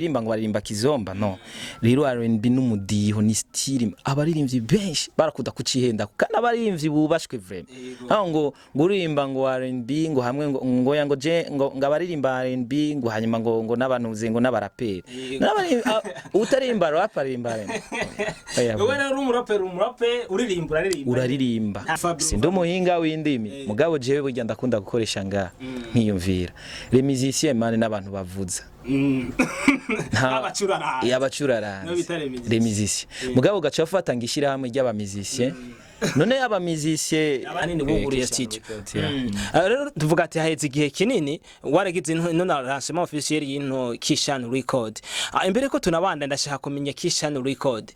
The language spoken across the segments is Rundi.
rimba ngo baririmba kizomba no rero R&B n'umudiho ni style abaririmbyi benshi barakuda kucihenda kandi abaririmbyi bubashwe vraiment aho ngo ngurimba ngo R&B ngo hamwe ngo yango je ngo ngabaririmba R&B ngo hanyuma ngo n'abantuze ngo n'abaraperi utarimba rap arimba wowe rero umurappeur uraririmba sindi umuhinga w'indimi mugabo jewe burya ndakunda gukoresha nga nkiyumvira les musiciens mane n'abantu bavuza abacurara les musiciens mugabo gacha ufata ngishira hamwe ry'aba musiciens none aba musiciens abanini buguriye studio rero tuvuga ati haheze igihe kinini waragize none lancement officiel y'into Kishan Record imbere ko tunabanda ndashaka kumenya Kishan Record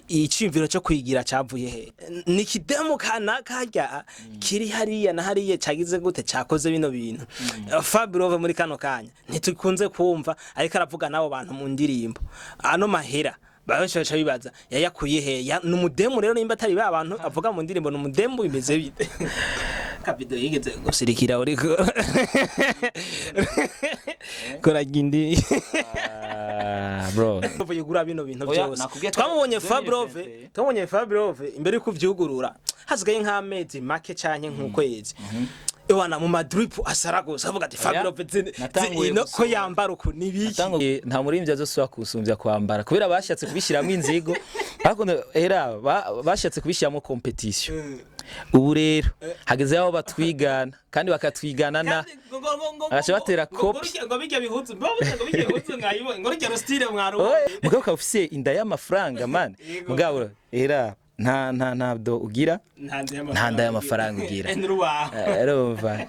icimviro cyo kwigira cyavuye he ni kidemo kana kajya kiri hariya na hariya cagize gute cakoze bino bintu Fabelove muri kano kanya ntitukunze kumva ariko aravuga nabo bantu mu ndirimbo ano mahera babasha bibaza yayakuye he numudemu rero nimba atari ba bantu avuga mu ndirimbo numudemu bimeze bite kabido yigeze gusirikira uriko kora gindi bro yugura bino bintu byose twamubonye Fabelove imbere yuko vyugurura hasigaye nk'amezi make canke nk'ukwezi Ewana mu madrip asaragoza avuga ati Fabelove ino ko yambara uko nibiki nta murimbyi azoswa kusumbya kwambara kubera bashatse kubishiramwe inzigo ariko era bashatse kubishyiramo competition ubu rero hageze aho batwigana kandi bakatwigana na agasha batera copy ngo bijya bihuzu ngayibo ngo rya style mwaro mugabo ka ufise inda y'amafaranga man mugabo era ntabwo ugira ntanda y'amafaranga ugira urumva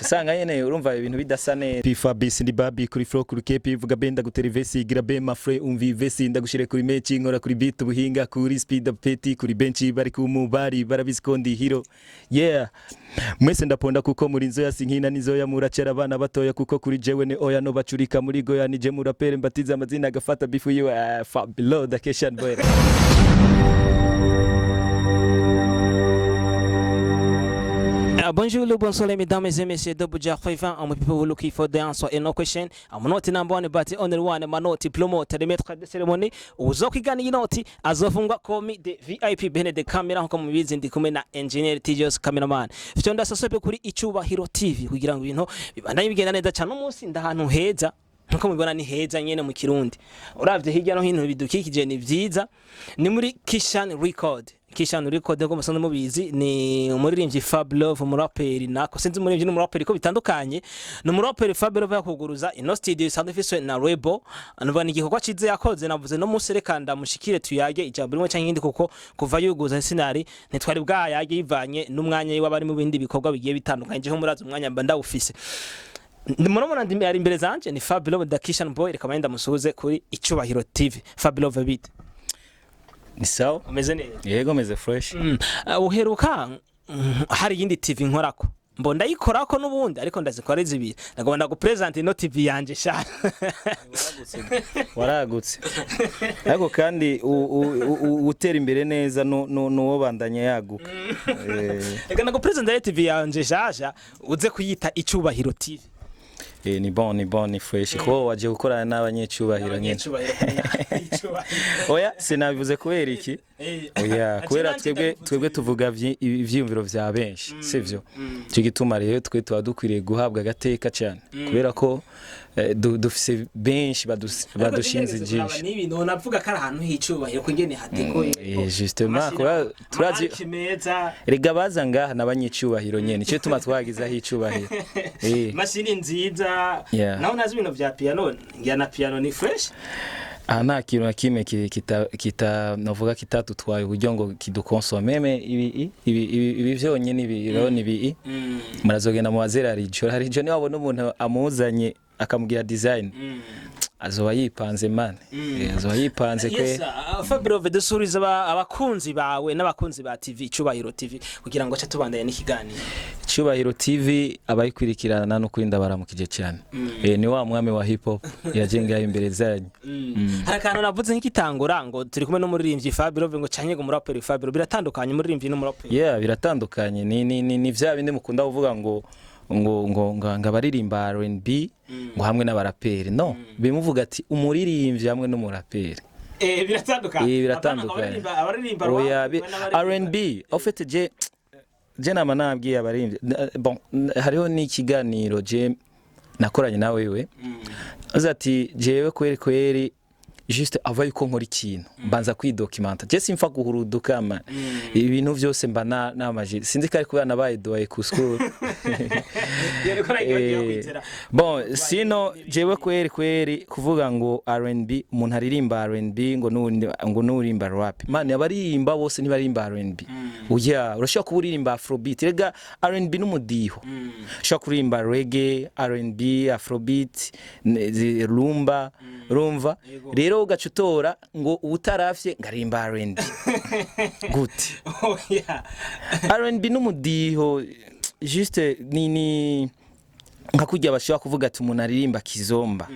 usanga nyene urumva ibintu bidasa neza Fabis ndi babi kuri flow kuri kepi ivuga benda gutera vesi gira be ma frère umvi vesi ndagushire kuri match nkora kuri beat ubuhinga kuri speed up peti kuri bench bari ku mubari barabisikondi hero yeah mwese ndaponda kuko muri nzo yasinkina nizo ya muracera abana batoya kuko kuri jewe ne oya no bacurika muri goya nije murapere mbatiza amazina agafata bifu yiwe Fabelove the Kishan boy. Bonjour, bonsoir les mesdames et messieurs de Buja Khaifa. I'm people who looking for the answer in no question. I'm not number one but only one manoti promoter the maître de cérémonie. Uzokigana inoti azofungwa komi the VIP bene de camera nko mubizi ndi kumwe na engineer Tijos cameraman. Ftonda sasope kuri Icubahiro TV kugira ngo ibintu bibandanye bigenda neza cyane umunsi ndahantu heza. Nkuko mubibona ni heza nyene mu Kirundi. Uravye hirya no hino bidukikije ni vyiza. Ni muri Kishan Record. Kishan Record ko musanze mubizi ni umuririmbyi Fabelove umurappeur nako sinzi umuririmbyi n'umurappeur ko bitandukanye. Ni umurappeur Fabelove yakuguruza ino studio isanzwe ifiswe na Rebo. Anova ni igikorwa cize yakoze navuze no muserekanda mushikire tuyage ijambo rimwe cyangwa indi kuko kuva yuguza sinari ntitwari bwayage yivanye n'umwanya w'abari mu bindi bikorwa bigiye bitandukanye je ho muraza umwanya mba ndawufise. Murabona ndi ari imbere zanje ni Fabelove the Kishan boy reka menda musuhuze kuri Icubahiro TV. Fabelove bit ni sawa umeze neza yego meze fresh uheruka hari yindi TV nkorako mbo ndayikorako nubundi ariko ndazikora izibiri ndagomba gupresent ino TV yanje sha waragutse ariko kandi utera imbere neza no bandanya yaguka reka ndagupresent TV yanje shasha uze kuyita Icubahiro TV. Ni bon ni fresh ko waje gukorana n'abanyecubahiro nyene oya sinabivuze kubera iki oya kubera twebwe tuvuga ivyiyumviro vya benshi sivyo cyo gituma rero twe twadukwiriye guhabwa gateka cyane kubera ko dufise benshi badushinze jinshi nibi no navuga kara ahantu hicubahiro ko ngene hatekoye justement ko turazi rega bazanga n'abanyecubahiro nyene cyo tuma twagiza hicubahiro mashini nziza naho nazi ibintu vya piano ngiya na piano ni fresh nta kintu na kimwe navuga kitatutwaye uburyo ngo kidukonsomeme ibi vyonyene ibironi ibi murazogenda mu wazera harijo ni wabona umuntu amuzanye akamugira design azoba yipanze man azoba yipanze kwe Fabelove dusuriza abakunzi bawe n'abakunzi ba TV Icubahiro TV kugira ngo tubandanye n'ikiganiro. Icubahiro TV abayikurikirana no kurinda baramukije cyane ni wa mwami wa hip hop yajenga imbere zanyu. Harakano navuze nk'ikitangura ngo turi kumwe no muririmbyi Fabelove ngo canye ngo murapper Fabelove biratandukanye muririmbyi no murapper. Biratandukanye ni vya bindi mukunda kuvuga ngo ngo abaririmba R&B ngo hamwe n'abaraperi no bimuvuga ati umuririmbyi hamwe n'umuraperi biratandukanye oya R&B en fait je nama nabwiye abaririmbyi bon hariho n'ikiganiro je nakoranye nawe wewe azati jewe kweri juste avaye ko nkora ikintu mbanza kwidocumenta je simfa guhuruduka ama ibintu byose mba namaje sinzi kari kubana nabaye doye ku school bon sino jewe kweri kuvuga ngo R&B umuntu aririmba R&B ngo nurimba rap man abaririmba bose ntibarimba R&B uya urashaka kuburirimba afrobeat rega R&B n'umudiho ushaka kurimba reggae R&B afrobeat rumba rumva rero ugacutora ngo utarafye ngarimba R&B gute R&B n'umudiho juste ni nkakujya bashaka kuvuga ati umuntu aririmba kizomba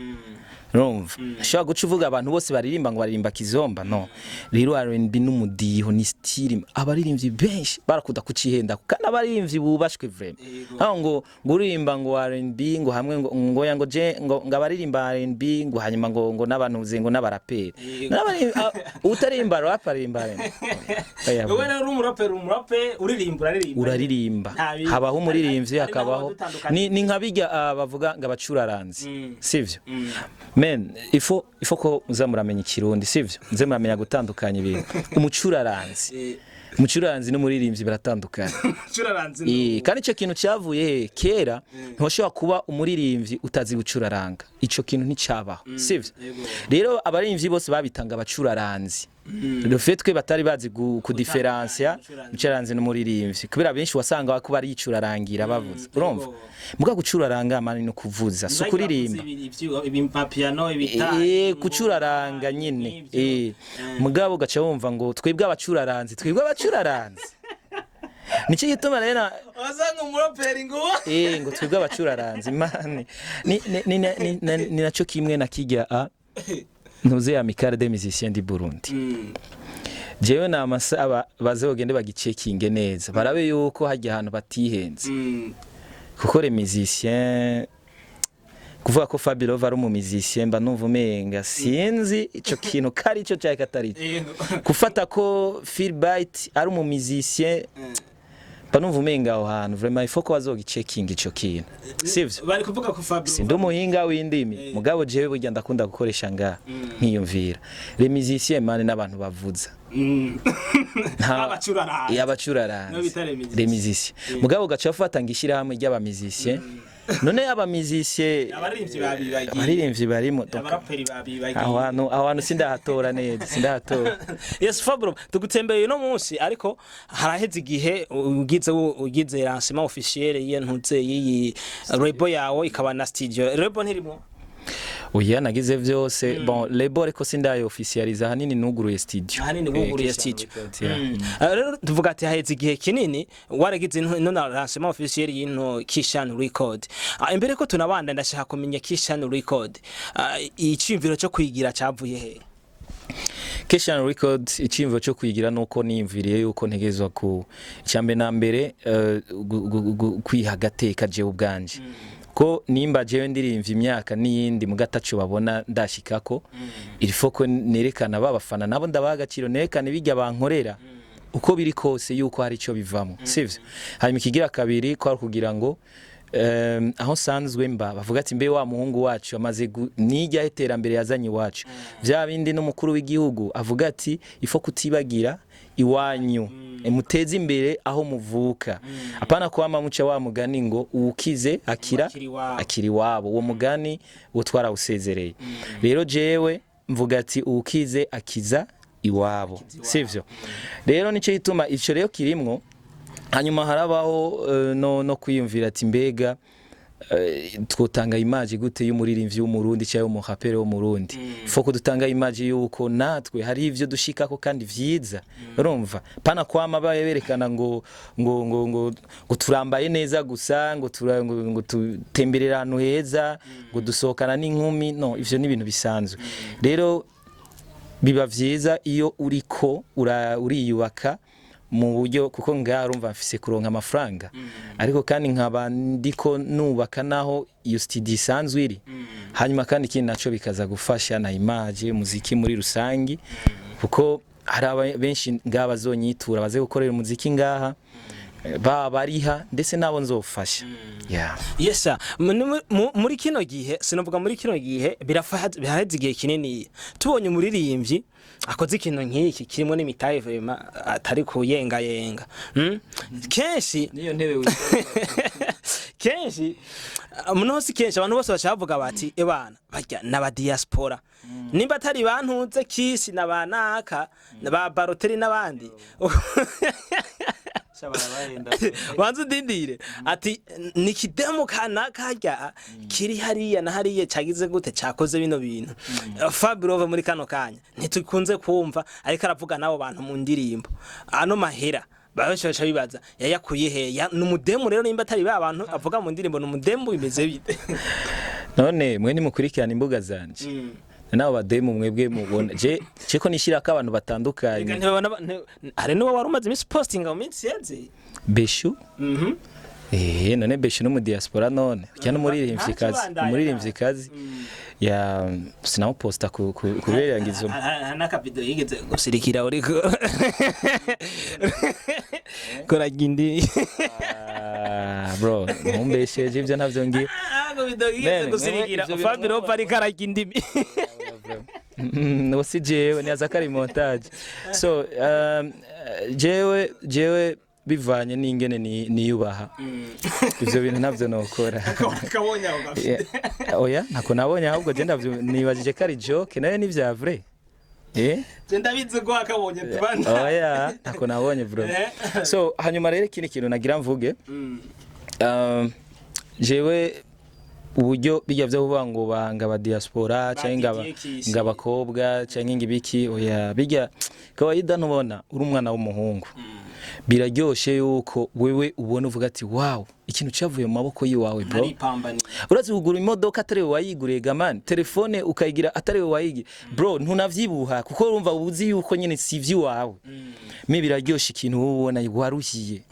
rumva shaka guca uvuga abantu bose baririmba ngo baririmba kizomba no rero R&B n'umudiho ni style abaririmbyi benshi barakuda kucihenda kandi abaririmbyi bubashwe vraiment aho ngo uririmba ngo R&B ngo hamwe ngo je ngo abaririmba R&B ngo hanyuma ngo n'abantu ngo n'abaraperi utarimba rap aririmba wowe rero umurappeur uraririmba habaho umuririmbyi hakabaho ni nkabijya bavuga ngo abacuraranzi sivyo men ifo ko muzamuramenya ikirundi sivyo nze muramenya gutandukanya ibintu umucuraranzi n'umuririmbyi baratandukanye kandi ico kintu cyavuye kera ntoshobora kuba umuririmbyi utazi gucuraranga ico kintu nticabaho sivyo rero abaririmbyi bose babitanga abacuraranzi le fait que batari bazi kudiferencia umucuraranzi n'umuririmbyi kubera benshi wasanga bako baricurarangira bavuze urumva muga gucuraranga mani no kuvuza so kuririmba ibimpapiano ibitari kucuraranga nyine mugabo gaca wumva ngo twebwe abacuraranzi Nichi gituma rero wasanga umurappeur ngo ngo twebwe abacuraranzi mani ni naco kimwe na kijya ntuze amicale des musiciens du Burundi jewe namasaba bazogende bagicekinge neza barabe yuko hajya ahantu batihenze kuko les musiciens kuvuga ko Fabelove ari musicien mba numva umenga sinzi ico kintu kari ico cyari katari gufata ko Philbite ari musicien panumva umenga aho hantu vraiment il faut ko bazogicekinga ico kintu sivyo bari kuvuga ko Fabelove sindi umuhinga w'indimi mugabo jewe burya ndakunda gukoresha nga nkiyumvira les musiciens mane n'abantu bavuza abacuraranga les musiciens mugabo gacha bafata ngishira hamwe ry'aba musiciens none aba musiciens abaririmbyi barimo abantu sindahatora neza sindahatora yes Fabelove tugutembeye no munsi ariko haraheze igihe ugize lancement officiel y'intuze yi label yawo ikaba na studio label ntirimo Oya nagize vyose bon label ariko sindayo officializa hanini nuguruye studio nuguruye studio rero tuvuga ati haheze igihe kinini waragize no na lancement officiel y'into Kishan Record imbere ko tunabanda ndashaka kumenya Kishan Record icimviro cyo kwigira cyavuye he Kishan Record icimviro cyo kwigira nuko niyumviriye yuko ntegezwa ku cyambe na mbere kwihagateka je ubwanje ko nimba jewe ndirimvye imyaka niyindi mugatacu babona ndashikako irifoko nerekana babafana nabo ndabagaciro nerekana bijya bankorera uko biri kose yuko hari ico bivamo sivyo hanyuma ikigira kabiri ko kugira ngo aho sanzwe mba bavuga ati mbe wa muhungu wacu amaze nijya iterambere yazanye wacu bya bindi n'umukuru w'igihugu avuga ati ifo kutibagira iwanyu muteze imbere aho muvuka apana kwama muca wa mugani ngo ukize akiri wabo uwo mugani utwara usezereye rero jewe mvuga ati ukize akiza iwabo sivyo rero nico gituma ico rero kirimwo hanyuma harabaho no kwiyumvira ati mbega twotanga image gute y'umuririmbyi w'umurundi cyangwa umurappeur w'umurundi foko dutanga image yuko natwe hari ivyo dushikako kandi vyiza urumva pana kwama bayerekana ngo turambaye neza gusa ngo tutemberera ahantu heza ngo dusohokana n'inkumi no ivyo ni ibintu bisanzwe rero biba vyiza iyo uriko uriyubaka mu buryo kuko ngaha urumva mfise kuronka amafaranga ariko kandi nkaba ndiko nubaka naho iyo studio isanzwe iri hanyuma kandi ikindi naco bikaza gufasha na image muziki muri rusangi kuko hari benshi ngaha bazonyitura baze gukorera umuziki ngaha bariha ndetse nabo nzofasha yes sir muri kino gihe sinovuga muri kino gihe biraheze igihe kinini tubonye umuririmbyi akoze ikintu nk'iki kirimo n'imitaye vema atari kuyenga kenshi niyo ntebe kenshi munosi kenshi abantu bose bacavuga bati ebana barya n'aba diaspora nimba atari bantunze kisi n'abanaka n'aba baroteri n'abandi wanzu dindire ati nikidemo kana karya kiri hariya na hariya cagize gute cakoze bino bintu Fabelove muri kano kanya ntitukunze kumva ariko aravuga nabo bantu mu ndirimbo ano mahera babasha bibaza yayakuye he numudemu rero nimba atari ba bantu avuga mu ndirimbo numudemu bimeze bite none mwe ni mukurikirana imbuga zanje naho bademu mwebwe mubona je ko nishira ko abantu batandukanye hari no wari umaze miss posting mu minsi yaze beshu none beshu no mu diaspora none cyane umuririmbyi kazi ya sinaho posta kubera ngizo naka video yigeze gusirikira uriko koragindi bro mumbesheje ibyo ntavyo ngiye video yigeze gusirikira Fabelove ari karagindi no si jewe ni azakari montage so jewe bivanye n'ingene niyubaha ivyo bintu navyo nokora kabonya ugafite oya ntako nabonye ahubwo je ndavyo nibajije kari joke nayo ni vya vrai je ndabizi ko akabonye tubana oya ntako nabonye bro so hanyuma rero kini kintu nagira mvuge jewe uburyo bijya byo kuvuga ngo banga ba diaspora cyangwa ngabakobwa cyangwa ngibiki oya bijya kawaida ntubona uri umwana w'umuhungu biraryoshe yuko wewe ubona uvuga ati wow ikintu cyavuye mu maboko yiwawe bro urazi kugura imodoka atari we wayiguriye gamani telefone ukayigira atari we wayigi bro ntunavyibuha kuko urumva ubuzi yuko nyine sivyi wawe me biraryoshe ikintu ubona waruhiye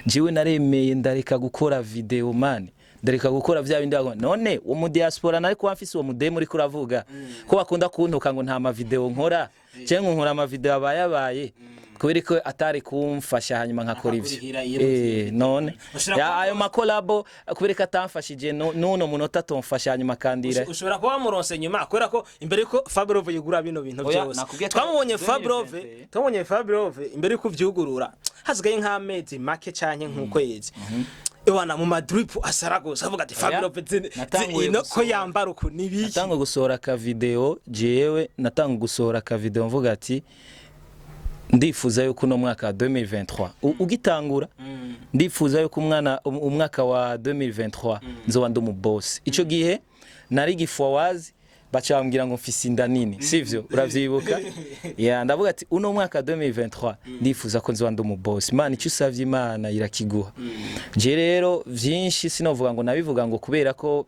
jewe naremeye ndareka gukora video man ndareka gukora vya bindi ago none uwo mu diaspora nari ko amfise uwo mudemo uri kuravuga ko bakunda kuntuka ngo nta ma video nkora cyangwa nkora ama video abayabaye kubera ko atari kumfasha hanyuma nkakora ivyo none ya ayo makolabo kubera ko atamfashije nuno munota tomfasha hanyuma kandira ushobora kuba muronse nyuma kubera ko imbere ko Fabelove yigura bino bintu byose twamubonye Fabelove imbere ko vyugurura hasigaye nk'amezi make cyane nk'ukwezi Ewana mu madrip asaragoza avuga ati Fabelove ino ko yambara uko nibiki natanga gusohora ka video jewe natanga gusohora ka video mvuga ati ndifuza yuko no mwaka wa 2023 ugitangura ndifuza yuko umwaka wa 2023 nzoba ndo mu boss ico gihe nari gifowazi bacambwira ngo mfise inda nini sivyo uravyibuka ya ndavuga ati uno mwaka 2023 ndifuza ko nzoba ndo mu boss man icyo usavye Imana irakiguha je rero vyinshi sinovuga ngo nabivuga ngo kubera ko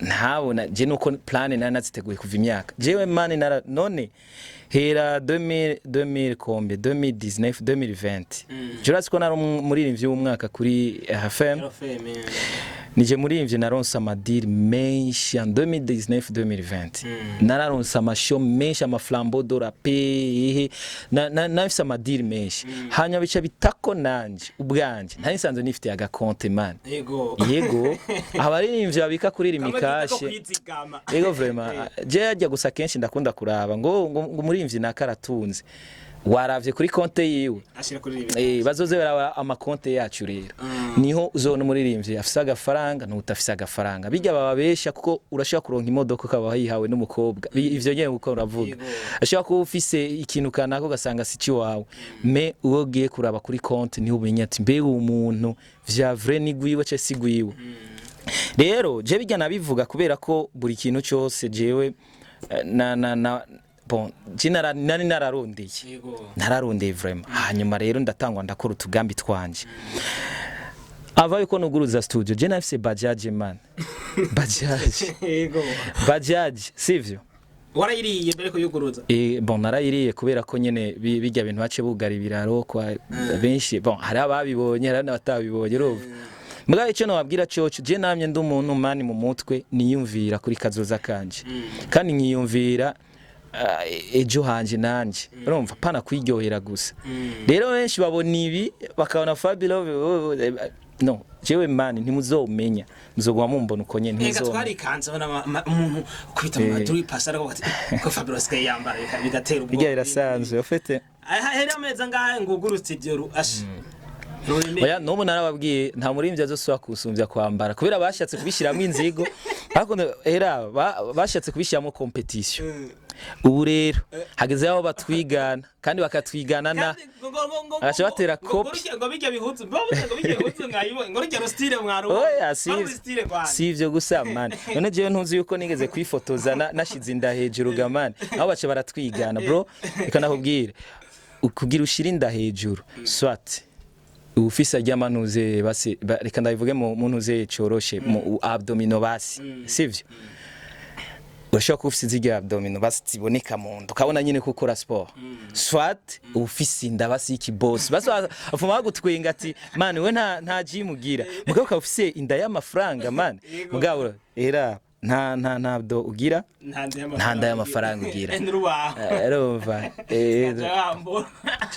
ntabona je nuko plan naziteguye kuva imyaka jewe man none hera 2019 2020 jurasi ko nari umuririmbyi w'umwaka kuri FM nije muririmbyi naronsa amadiri menshi en 2019-2020 nararonsa amashow menshi amaflambeau de la paix nafise amadiri menshi hanyuma bica bitako nanje ubwanje ntari sanzwe nifite agakonte man yego abaririmbyi babika kuririmba kashe yego vraiment je yajya gusa kenshi ndakunda kuraba ngo umuririmbyi nakaratunze waravye kuri konte yiwe bazoze bara amakonte yacu rero niho uzona umuririmbyi afise agafaranga n'utafise agafaranga bijya bababesha kuko urashaka kuronka imodoka ukaba yihawe n'umukobwa ivyo nyene uko uravuga ashaka ko ufise ikintu kanako gasanga sici wawe me ugiye kuraba kuri konte niho ubenya ati mbe umuntu vya vrai ni gwiwe cyo sigwiwe rero je bijya nabivuga kubera ko buri kintu cyose jewe bon jinara nari nararondeye vraiment hanyuma rero ndatangwa ndakora utugambi twanje ava yuko nuguruza studio je nafise bajaj man bajaj sivyo warayiriye mbere ko yuguruza bon narayiriye kubera ko nyene bijya bintu bace bugara ibiraro kwa benshi bon hari ababibonye hari n'abatabibonye urumva mbwa icyo no wabwira cyoco je namye ndi umuntu mani mu mutwe niyumvira kuri kazoza kanje kandi nkiyumvira ejo hanje nanje urumva pana kwiryohera gusa rero benshi babona ibi bakabona Fabelove no jewe mani ntimuzomenya muzogwa mumbona uko nyene ntizo twari kanza umuntu kwita mu maduri pasara ko ko Fabelove yambara bigatera ubwo bijya irasanzwe ofete hari ameza ngahe nguguru studio ashi oya nomu narababwiye nta murimbyi azoswa kusumbya kwambara kubera bashatse kubishiramo inzigo bakunde era bashatse kubishiramo competition ubu rero hageze aho batwigana kandi bakatwigana na acha batera copy ngo bijya bihutse ngo bijya bihutse ngayibonye ngo rugero style mwaro oya sivyo gusa man none jewe ntuzi yuko nigeze kwifotoza nashize inda hejuru gamani aho bace baratwigana bro ikanakubwira kugira ushira inda hejuru swat ufisa ry'amanuze basi reka ndabivuge mu ntuze coroshe mu abdomino basi sivyo urashaka ufisa zirya abdomino basi ziboneka mu ndo kabona nyine ko ukora sport swat ufisa inda basi iki boss basi afuma gutwenga ati man we nta gym ugira mugabo ka ufise inda y'amafaranga man mugabo era ntabwo ugira ntanda y'amafaranga ugira urumva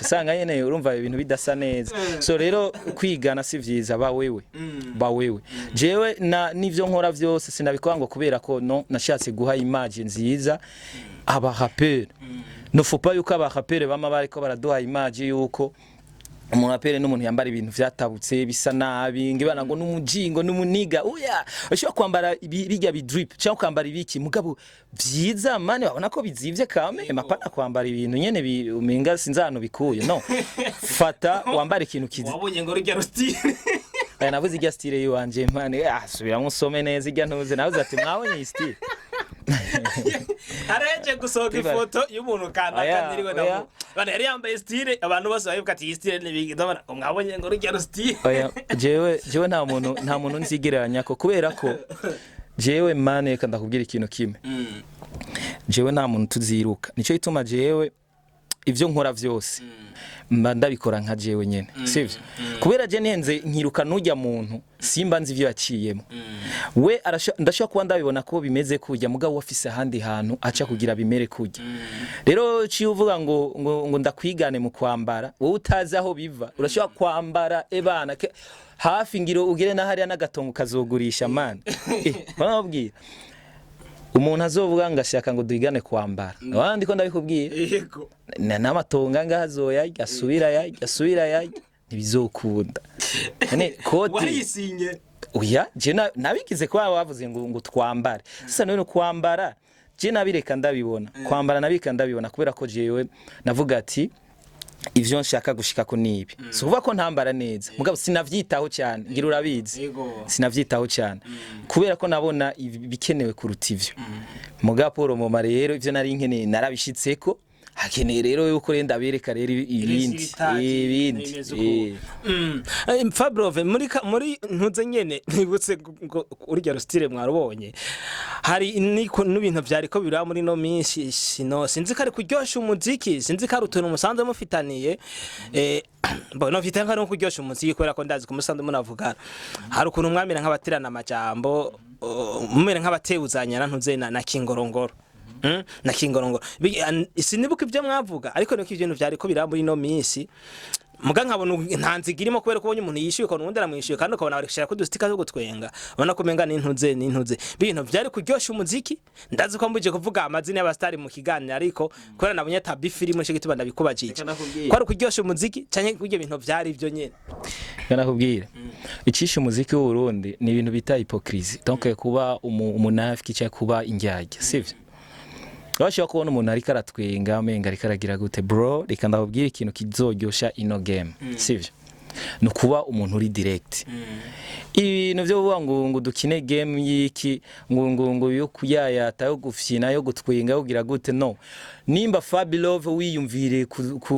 usanga nyene urumva ibintu bidasa neza so rero kwigana si vyiza ba wewe jewe nivyo nkora vyose sinabikora ngo kubera ko no nashatse guha image nziza abarappeur no faut pas yuko abarappeur bama bariko baraduha image yuko umurappeur n'umuntu yambara ibintu vyatabutse bisa nabi ngibana ngo n'umujingo n'umuniga oya ashobora kwambara bijya bidrip cyangwa kwambara ibiki mugabo vyiza mane babona ko bizivye kame mapana kwambara ibintu nyene umenga sinzano bikuye no fata wambara ikintu kizi wabonye ngo rugero style navuze irya style yanje mane subiramo usome neza irya ntuze navuze ati mwabonye style areje gusohoka ifoto y'umuntu kanaka ndiriwe nabo bana yari yambaye style abantu bose bayivuga ati style nibigidabana mwabonye ngo rugero style oya jewe nta muntu nzigereranya ko kubera ko jewe mane kandi ndakubwira ikintu kimwe jewe nta muntu tuziruka nico ituma jewe ivyo nkora vyose ndabikora nka jewe nyene sivyo kubera je nenze nkiruka nujya muntu simba nzi ivyo yaciyemo we ndashaka kuba ndabibona ko bimeze kujya mugabo wafise handi hantu aca kugira bimere kujya rero ciye uvuga ngo ndakwigane mu kwambara wowe utazi aho biva urashaka kwambara ebana hafi ngiro ugire na hariya n'agatongo kazogurisha man banabwira umuntu azovuga ngashaka ngo duigane kwambara abandi ko ndabikubwiye yego n'amatonga ngahazoya gasubira ya ntibizokunda ane koti warisinye oya je nabikize kwa bavuze ngo twambare sasa none kwambara je nabireka ndabibona kwambara nabika ndabibona kubera ko jewe navuga ati ivyo nshaka gushika ko nibi suvuga ko ntambara neza mugabo sinavyitaho cyane ngira urabizi sinavyitaho cyane kubera ko nabona bikenewe kuruta ivyo mugabo Paul Moma rero ivyo nari nkeneye narabishitseko hakeneye rero yuko renda bereka rero ibindi Fabelove muri ntuze nyene nibutse urya style mwarubonye hari niko n'ibintu byari ko bira muri no minsi sino sinzi kare kuryosha umuziki sinzi kare utuntu musanze mufitaniye no vitanga no kuryosha umuziki kubera ko ndazi ko musanze munavugana hari ukuntu mwamira nk'abatirana amajambo mumere nk'abatebuzanya ntuze na kingorongoro na kingorongoro sinibuka ibyo mwavuga ariko niko ibintu byari ko bira muri no minsi muga nkabona ntanzigirimo kubera ko ubonye umuntu yishyuye ko nundi aramwishyuye kandi ukabona barishira ko dustika zo gutwenga ubona ko menga n'intuze bintu byari kuryosha umuziki ndazi ko mbuje kuvuga amazina y'abastari mu kiganiro ariko kubera nabonye tabi film cyo gitubanda bikubajije ko ari kuryosha umuziki cyane kujye bintu byari ibyo nyene kanakubwira icisha umuziki w'u Burundi ni ibintu bita hypocrisie donc kuba umunafiki cyangwa kuba indyarya sivyo Washaka kubona umuntu ari karatwenga amenga ari karagira gute bro reka ndababwira ikintu kizoryosha ino game sivyo no kuba umuntu uri direct ibintu byo buvuga ngo dukine game yiki ngo yo kuyayata yo gufyina yo gutwenga ugira gute no nimba Fabelove wiyumvire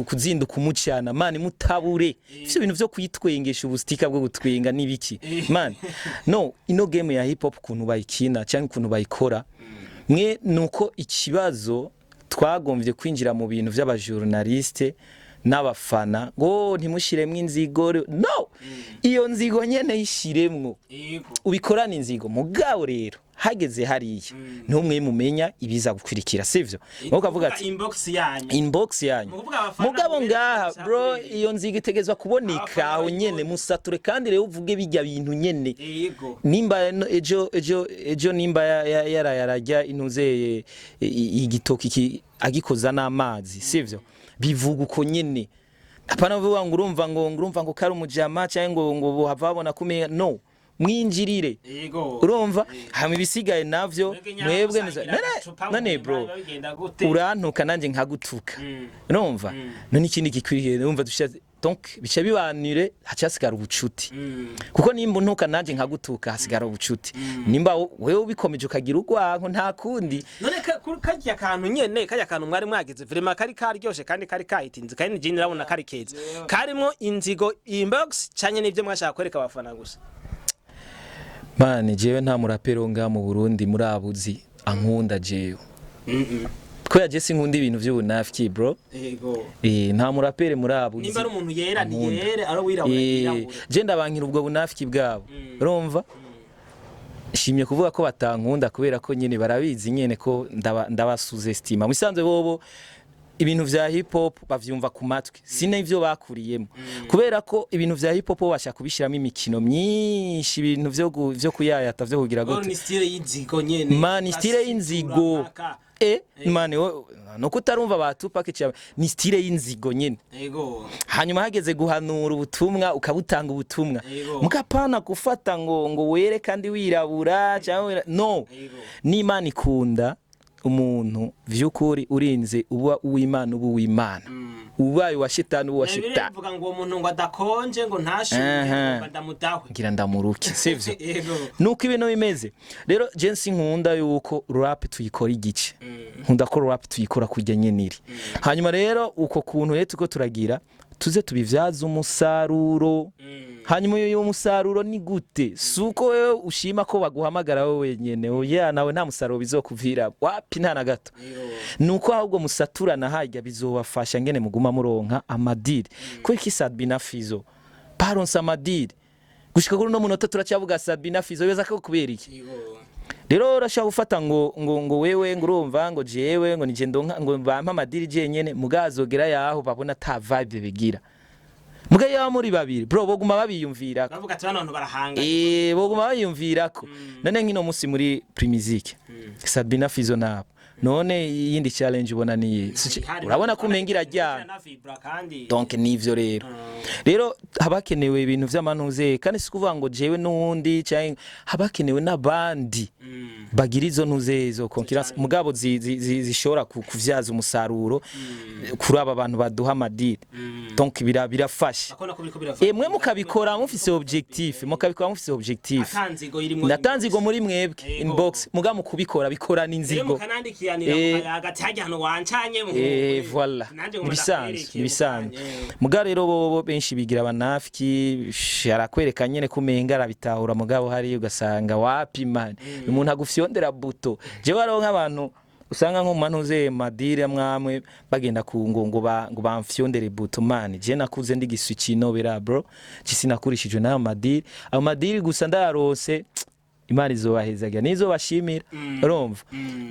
kuzinduka umucyana man mutabure ivyo bintu byo kwitwengesha ubustika bwo gutwenga nibiki man no ino game ya hip hop kuntu bayikina cyangwa kuntu bayikora mwe nuko ikibazo twagomvye kwinjira mu bintu by'abajournaliste n'abafana ngo ntimushiremwe inzigo no iyo nzigo nyene yishiremwo ubikorana inzigo mugabo rero hageze hariya ntumwe mumenya ibiza gukurikira sivyo ngo kavuga ati inbox yanyu mugabo ngaha bro iyo nzigo itegezwa kuboneka aho nyene musature kandi rero uvuge bijya bintu nyene nimba ejo nimba yarajya intuze igitoki agikoza n'amazi sivyo bivuga uko nyene apana vuga ngo urumva ngo kari umujama cyangwa ngo havabona kumenya no mwinjirire urumva hama ibisigaye navyo mwebwe none bro urantuka nanje nkagutuka urumva none ikindi gikwiriye urumva dushaze donc bica bibanire hacasigara ubucuti kuko nimba untuka nanje nkagutuka hasigara ubucuti nimba wewe ubikomeje ukagira urwanko nta kundi none kajya kantu nyene kajya kantu mwari mwageze vraiment kari karyoshe kandi kari kahitinze kandi jini rabona kari keza karimo inzigo inbox cyanye nivyo mwashaka kwereka abafana gusa mane jewe nta murappeur nga mu Burundi muri abuzi ankunda jewe ko yaje sinkunda ibintu by'ubunafiki bro nta murappeur muri abuzi nimba ari umuntu yera ni yere aro wirabura je ndabankira ubwo bunafiki bwabo urumva shimye kuvuga ko batankunda kubera ko nyene barabizi nyene ko ndabasuze estima musanze bobo ibintu vya hip hop bavyumva ku matwi sine ivyo bakuriyemo kubera ko ibintu vya hip hop basha kubishiramo imikino myinshi ibintu vyo kuyayata vyo kugira gute ni style y'inzigo nyene man style y'inzigo mane no kutarumva batupake cyane ni style y'inzigo nyene hanyuma hageze guhanura ubutumwa ukabutanga ubutumwa mukapana gufata ngo were kandi wirabura cyangwa no ni imana ikunda umuntu vyukuri urinze uba uw'Imana ubu w'Imana ubaye wa shitani uwa shitani bivuga ngo umuntu ngo adakonje ngo ntashimye ngo ndamudahwe ngira ndamuruke sivyo nuko ibintu bimeze rero jensi nkunda yuko rap tuyikora igice nkunda ko rap tuyikora kujya nyeniri hanyuma rero uko kuntu rero tuko turagira tuze tubivyaza umusaruro hanyuma uyu musaruro ni gute suko wewe ushima ko baguhamagara wewe nyene oya nawe nta musaruro bizokuvira wapi nta na gato nuko ahubwo musaturana hajya bizobafasha ngene muguma muronka amadiri ko iki Sabina Fizo paronsa amadiri gushika kuri no munota turacyavuga Sabina Fizo beza ko kubera iki rero urashaka gufata ngo wewe ngurumva ngo jewe ngo nije ndonka ngo bampa amadiri je nyene mugazogera yaho babona ta vibe bigira muga ya muri babiri bro boguma babiyumvira bavuga ati bano barahanga boguma bayumvirako none nkino musi muri primiziki Sabina Fizo nabo none yindi challenge ubona ni urabona ko umengira rya donc nivyo rero habakenewe ibintu vy'amanuze kandi sikuvuga ngo jewe nundi cyangwa habakenewe nabandi bagira izo ntuze zo concurrence mugabo zishora kuvyaza umusaruro kuri aba bantu baduha amadiri donc birafasha mwe mukabikora mufise objectif mukabikora mufise objectif natanzigo muri mwebwe inbox muga mukubikora bikora n'inzigo hagati hajya hano wancanye mu voilà nibisanzwe muga rero bo benshi bigira abanafiki sharakwereka nyene kumenga arabitahura mugabo hari ugasanga wapi man umuntu agufyondera buto je baro nk'abantu usanga nko manuze madire mwamwe bagenda ku ngo bamfyondere buto man je nakuze ndi gisukino bera bro cisinakurishije nayo madire abo madire gusa ndarose Imana izobahezaga nizo bashimira urumva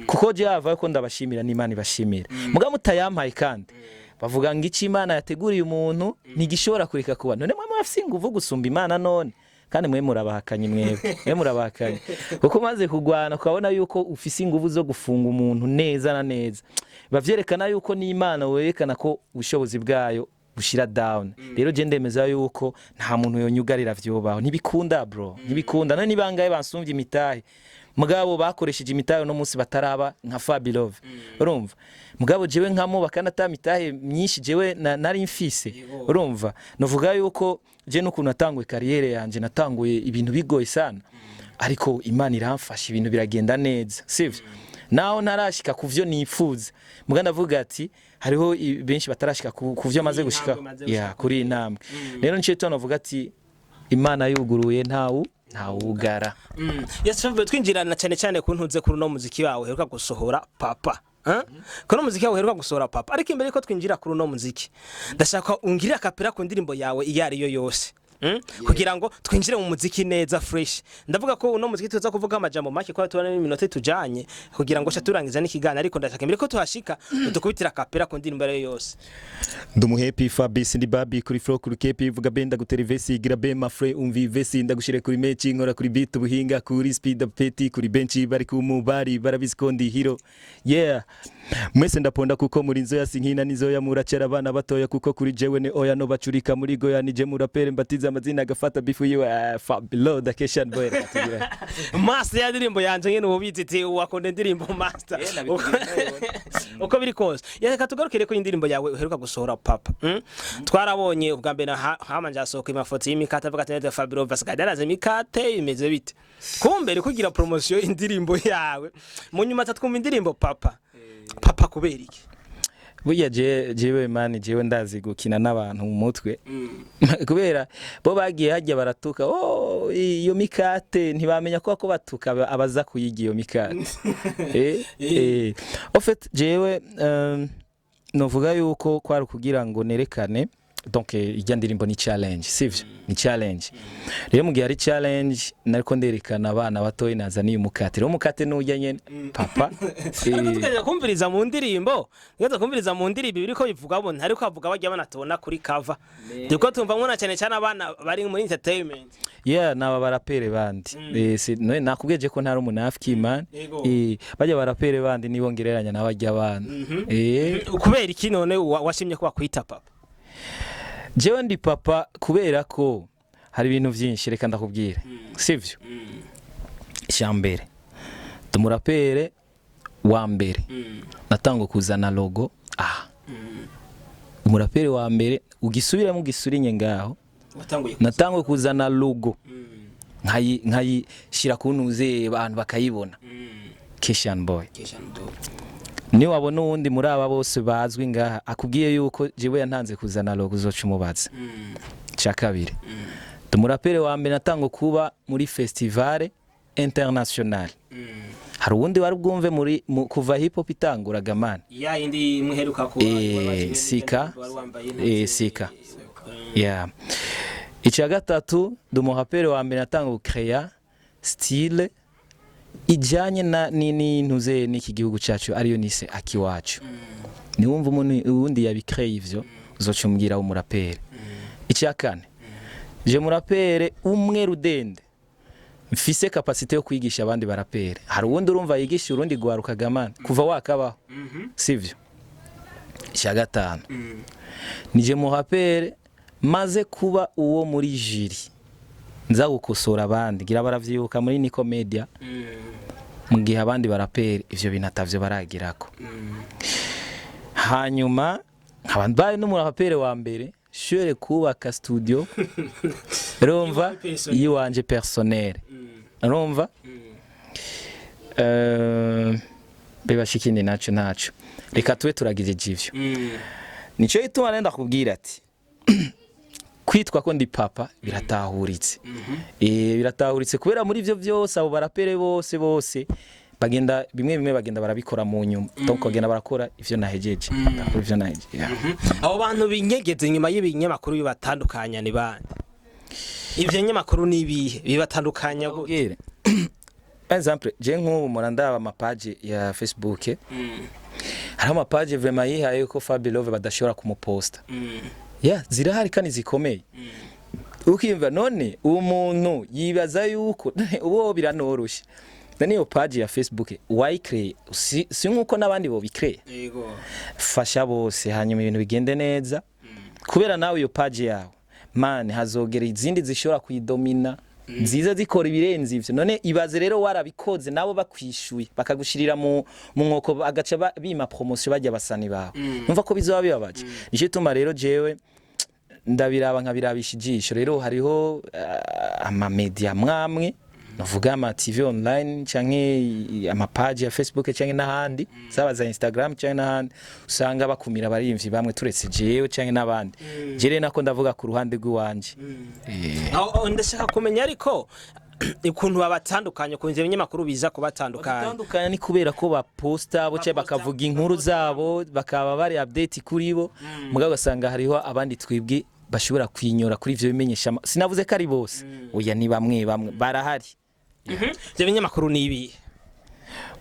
kuko je ava ko ndabashimira n'Imana ibashimira muga mutayampaye kandi bavuga ngo iki Imana yateguriye umuntu ntigishobora kureka kuba none mwe mwafise inguvu gusumba Imana none kandi mwe murabahakanye mwe murabahakanye kuko maze kugwana ukabona yuko ufise inguvu zo gufunga umuntu neza na neza bavyerekana yuko n'Imana werekana ko ubushobozi bwayo bushira down rero je ndemeza yuko nta muntu yonyugarira vyobaho ntibikunda bro ntibikunda none nibangaye bansumvye imitahe mugabo bakoresheje imitahe no munsi bataraba nka Fabelove urumva mugabo jewe nkamo bakanata mitahe myinshi jewe nari mfise urumva novuga yuko je no kunatanguye carrière yanje natanguye ibintu bigoye sana ariko Imana iramfasha ibintu biragenda neza sivyo naho narashika kuvyo nifuza muga ndavuga ati hariho benshi batarashika kuvyo maze gushika kuri intambwe rero nce to navuga ati Imana yuguruye ntawugara. Yes, twinjirana cyane cyane ku ntuze kuri no muziki wawe heruka gusohora papa. Kono muziki wawe heruka gusohora papa. Ariko imbere ko twinjira kuri no muziki, ndashaka ungirira kapera ku ndirimbo yawe iyari yo yose. Kugira ngo twinjire mu muziki neza fresh. Ndavuga ko uno muziki tuza kuvuga amajambo make ko tubana n'iminota tujanye kugira ngo turangiza n'ikigana, ariko ndashaka imbere ko tuhashika dukubitira kapera ku ndirimbo yose. Ndumuhepi Fabisi ndi babi kuri flow kuri kepi vuga benda guterevesi igira be mafre umvivesi ndagushire kuri mechi nkora kuri beat ubuhinga kuri speed up peti kuri benchi bari ku mubari barabizikondi hero. Yeah. Mwese ndaponda kuko muri nzo yasinkina nizo ya muracera abana batoya kuko kuri jewe ne oya no bacurika muri goya nije murapere mbatiza amazina agafata bifu yiwe Fabelove the Keshan boy. Master ya ndirimbo yanje nyene ubiziti wakonde ndirimbo master. Uko biri kose. Yaka tugarukire ko indirimbo yawe uheruka gusohora papa. Twarabonye ubwa mbere hamanje asohoka imafoto y'imikate avuga ati Fabelove basikadaraze imikate imeze bite. Kumbere kugira promotion indirimbo yawe. Munyuma tatwumva indirimbo papa. Papa kubera iki? Buya jewe mani jewe ndazi gukina n'abantu mu mutwe. Kubera bo bagiye hajya baratuka iyo mikate ntibamenya ko batuka abaza kuyiga iyo mikate. En fait jewe novuga yuko kwari kugira ngo nerekane donc ijya ndirimbo ni challenge sivyo ni challenge rero mu gihe ari challenge nariko nderekana abana batoyi nazaniye umukate rero umukate n'ujya nyene papa tukajya kumviriza mu ndirimbo biriko bivuga bo ariko avuga bajya banatona kuri cover diko tumva mwana cyane cyane abana bari muri entertainment naba barapere bandi no nakubweje ko ntari umunafiki man bajya barapere bandi nibongereranya nabajya abana kubera iki none washimye ko bakwita papa? Jewe ndi papa kubera ko hari ibintu byinshi reka ndakubwira sivyo cyambere numurappeur wa mbere natango kuzana logo numurappeur wa mbere ugisubira mu gisurinye ngaho natango kuzana logo nkayi shira kunuze abantu bakayibona Keshan boy ni wabona uwundi muri aba bose bazwi ngaha akubwiye yuko jewe yantanze kuzana logo uzoca umubaza cya kabiri numurappeur wa mbere natango kuba muri festival international hari uwundi wari bwumve muri kuva hip hop itanguraga man ya indi muheruka ko sika icya gatatu numurappeur wa mbere natango créer style ijanye na nini ntuze n'iki gihugu cyacu ariyo nise akiwacu ni wumva umuntu uwundi yabikreye ivyo uzocumbwira umurappeur icya kane je murappeur umwe rudende mfise capacité yo kwigisha abandi barapere hari uwundi urumva yigisha urundi gwaruka gamana kuva wakabaho sivyo icya gatanu nije murappeur maze kuba uwo muri jiri nza gukosora abandi gira baravyibuka muri ni comedia mu gihe abandi barapere ivyo binatavyo baragirako hanyuma nkaba mbaye numurappeur wa mbere shure kubaka studio rumva yanje personnel rumva bebashikinde naco reka tuwe turagize jivyo nico ituma nenda kubwira ati kwitwa ko ndi papa biratahuritse biratahuritse kubera muri ivyo byose abo barapere bose bagenda bimwe bagenda barabikora mu nyuma donc bagenda barakora ivyo nahejeje abo bantu binyegeze nyuma y'ibinyamakuru bibatandukanya ni bande ivyo nyamakuru nibihe bibatandukanya gute? Exemple je nk'ubu murandaba amapage ya Facebook hari amapage vraiment yihaye ko Fabelove badashobora kumuposta zirahari kandi zikomeye ukimva none umuntu yibaza yuko ubo biranoroshe niyo page ya Facebook wayicree si nkuko nabandi bo bicree fasha bose hanyuma ibintu bigende neza kubera nawe iyo page yawe man hazogera izindi zishobora kuyidomina nziza zikora ibirenze ivyo none ibaze rero warabikoze nabo bakwishuye bakagushirira mu nkoko agaca bima promotion bajya basani bawe numva ko bizoba bibabaje nico tuma rero jewe ndabiraba nkabirabisha ijisho rero hariho ama media mwamwe novuga ama TV online canke ama page ya Facebook canke n'ahandi zaba za Instagram canke n'ahandi usanga bakumira barimvyi bamwe turetse jewe canke n'abandi jere nako ndavuga ku ruhande rw'iwanje ndashaka kumenya ariko ukuntu babatandukanye kunze ibinyamakuru biza kubatandukanya batandukanye ni kubera ko baposta bo cyangwa bakavuga inkuru zabo bakaba bari update kuri bo mugabo gasanga hariho abandi twibwe bashobora kwinyora kuri ivyo bimenyesha sinavuze ko ari bose oya ni bamwe barahari ivyo binyamakuru ni ibi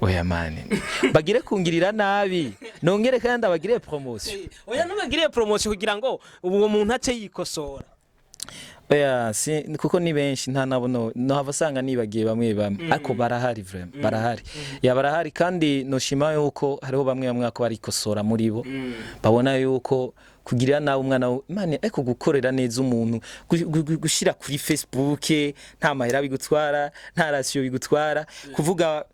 oya mani bagire kungirira nabi nongere kandi abagire promotion oya nubagire promotion kugira ngo uwo muntu ace yikosora oya kuko ni benshi nta nabo no havasanga nibagiye bamwe ariko barahari vraiment barahari ya barahari kandi noshima yuko hariho bamwe ko barikosora muri bo babona yuko kugirira nawe umwana mane ariko gukorera neza umuntu gushira kuri Facebook nta mahera bigutwara nta ratio bigutwara kuvuga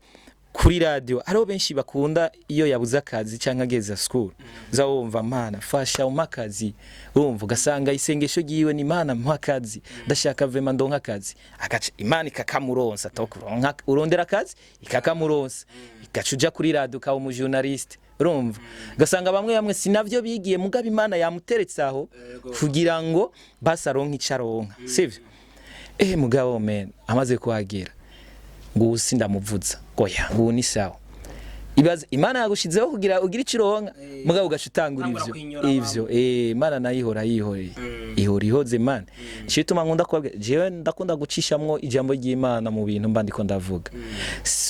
kuri radio hariho benshi bakunda iyo yabuze akazi cyangwa ageza school zawumva mana fasha umakazi urumva ugasanga isengesho giwe ni mana mpakazi ndashaka vraiment ndonka akazi agaca imana ikakamuronsa tokuronka urondera akazi ikakamuronsa igacuja kuri radio ka umujournaliste urumva gasanga bamwe sinavyo bigiye mugabe imana yamuteretse aho kugira ngo basaronka icaronka sivyo mugabo men amaze kuhagera ngo sindamuvuza goya ngo ni sawa ibaze imana yagushizeho kugira ugira ikironka mugabo ugashutangura ivyo imana nayihora ihoze man cyituma nkunda ko jewe ndakunda gucishamwo ijambo ry'Imana mu bintu mba ndiko ndavuga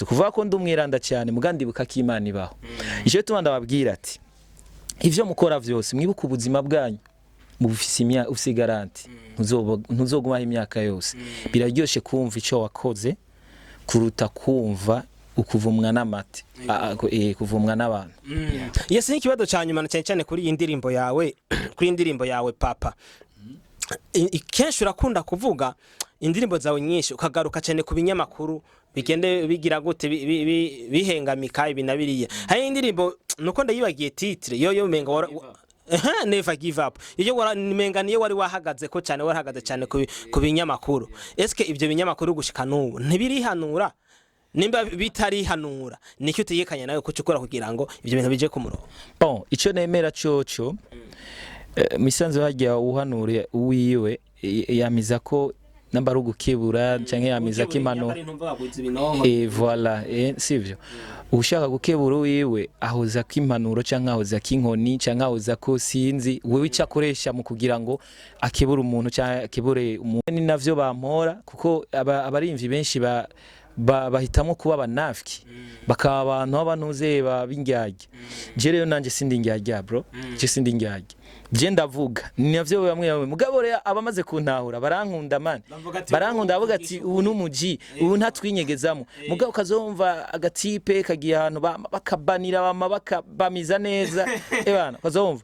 kuvuga ko ndumwiranda cyane mugandibuka ko Imana ibaho icyo tuma ndababwira ati ivyo mukora vyose mwibuka ubuzima bwanyu mu bufisi ufise garanti ntuzogumaho imyaka yose biraryoshe kumva ico wakoze kuruta kumva ukuvumwa n'amate kuvumwa n'abantu yes ni kibazo cyanyuma cyane kuri indirimbo yawe papa kenshi urakunda kuvuga indirimbo zawe nyinshi ukagaruka cyane ku binyamakuru bigende bigira gute bihengamika ibinabiriye hari indirimbo nuko ndayibagiye titre yo menga never give up iyo menga niyo wari wahagaze ko cyane warahagaze cyane ku binyamakuru eske ibyo binyamakuru gushika n'ubu ntibirihanura nimba bitarihanura nicyo utegekanya nawe ko cyukora kugira ngo ibyo bintu bije ku murongo bon ico nemera coco misanze hajya uhanure uwiwe yamiza ko namba rugukebura canke yamiza ko imano voilà sivyo ushaka gukebura wiwe ahoza ko impanuro canke ahoza ko inkoni canke ahoza ko sinzi wewe icakoresha mu kugira ngo akebura umuntu canke akebure umuntu ni navyo bampora kuko abarimvyi benshi bahitamo kuba abanafiki bakaba abantu abantuze babingyage je rero nanje sindi ngyage bro je sindi ngyage je ndavuga navyo bamwe mugabo rero abamaze kuntahura barankunda man barankunda bavuga ati ubu numuji ubu ntatwinyegezamo mugabo kazomva agatipe kagiye ahantu bakabanira bakabamiza neza ebana kazomva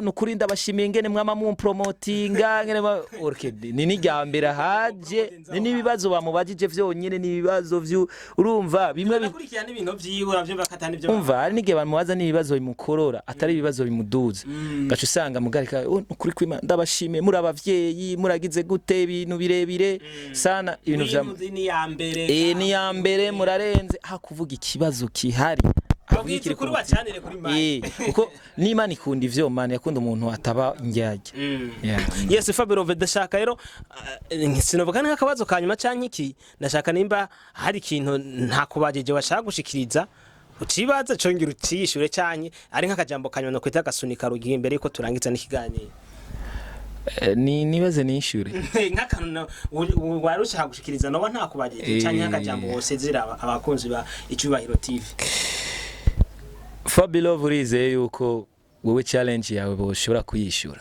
nukuri ndabashimiye ngene mwama mu promotinga ngene orchid ni nijyambera haje ni bibazo bamubajije vyonyene ni bibazo vyu urumva bimwe bikurikirana ibintu vyiwe ravyo bakatana ibyo umva ari nige bamubaza ni bibazo bimukorora atari bibazo bimuduza gacu usanga mugarika nukuri kwima ndabashimiye muri abavyeyi muragize gute ibintu birebire sana ibintu vya ni yambere murarenze hakuvuga ikibazo kihari abwiki kuri bacanire kuri mani uko n'Imana ikunda ivyo mani yakunda umuntu ataba ingyage yes Fabelove ndashaka rero sinovuga nk'akabazo kanyuma canke iki ndashaka nimba hari ikintu nta kubajeje washaka gushikiriza ucibaza congira utishure canke ari nk'akajambo kanyuma no kwita gasunika rugiye imbere yuko turangiza n'ikiganiro nibaze nishure nk'akantu warushaka gushikiriza no nta kubajeje canke nk'akajambo wosezera abakunzi ba Icubahiro TV Fabelove urize yuko wewe challenge yawe boshobora kuyishura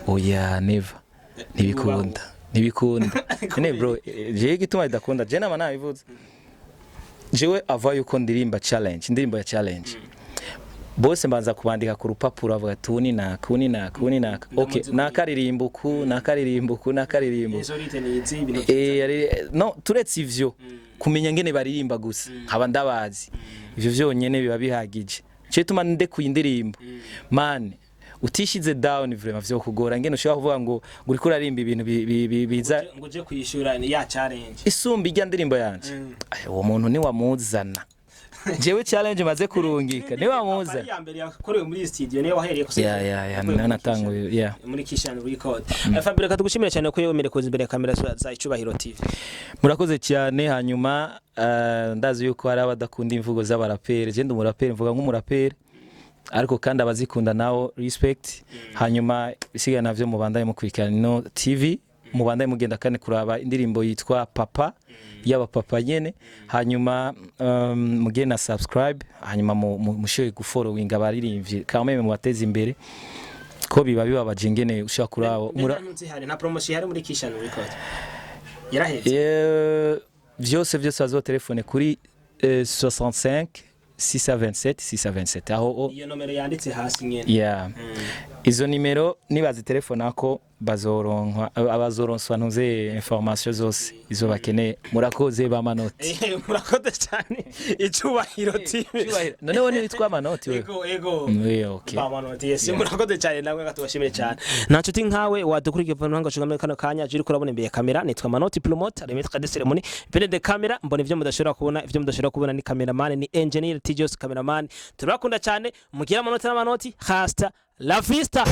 oya never ntibikunda ne bro je gituma idakunda je nama nabivuze jewe ava yuko ndirimba challenge indirimbo ya challenge bose mbanza kubandika ku rupapuro avuga tuni naka okay nakaririmbuku no turetse ivyo kumenya ngene baririmba gusa nkaba ndabazi ivyo vyonyene biba bihagije cetuma nde kuyindirimbo man utishize down vraiment vyo kugora ngene ushaka kuvuga ngo uri kurarimba ibintu biza ngo je kuyishura ya challenge isumbi ijya ndirimbo yanje uwo muntu ni wamuzana jewe challenge maze kurungika ni wamuza ya mbere yakorewe muri studio niyo wahereye ko ya nanatanguye ya muri Kishano record Fabelove tugushimira cyane ko yemere kuza imbere ya kamera za Icubahiro TV. murakoze cyane hanyuma ndazi yuko hari abadakunda imvugo z'abaraperi je ndi umuraperi mvuga nk'umuraperi ariko kandi abazikunda nawo respect hanyuma bisigaye navyo mubandaye mukurikirana no TV mubandaye mugenda kane kuraba indirimbo yitwa Papa yaba papa nyene hanyuma mugena subscribe hanyuma mushoye gufollowing abaririmbye kamwe mu bateza imbere ko biba bajingene ushaka kurabo nta promotion hari muri Kishano record yaraheze vyose bazo telefone kuri 65 627 627 aho iyo numero yanditse hasi nyene yeah izo nimero nibazi telefone ako bazoronka abazoronswa ntuze information zose izo bakeneye murakoze ba manoti murakoze cyane Icubahiro TV none wone witwa manoti we ego okay ba manoti yes murakoze cyane namwe gatubashimire cyane nta nshuti nkawe wadukurikiye vananga shugamwe kano kanya jiri kurabona imbere kamera nitwa manoti promoter remettre de ceremony pene de camera mbona ivyo mudashobora kubona ivyo mudashobora kubona ni cameraman ni engineer tijos cameraman turakunda cyane mugira manoti na manoti hasta la vista.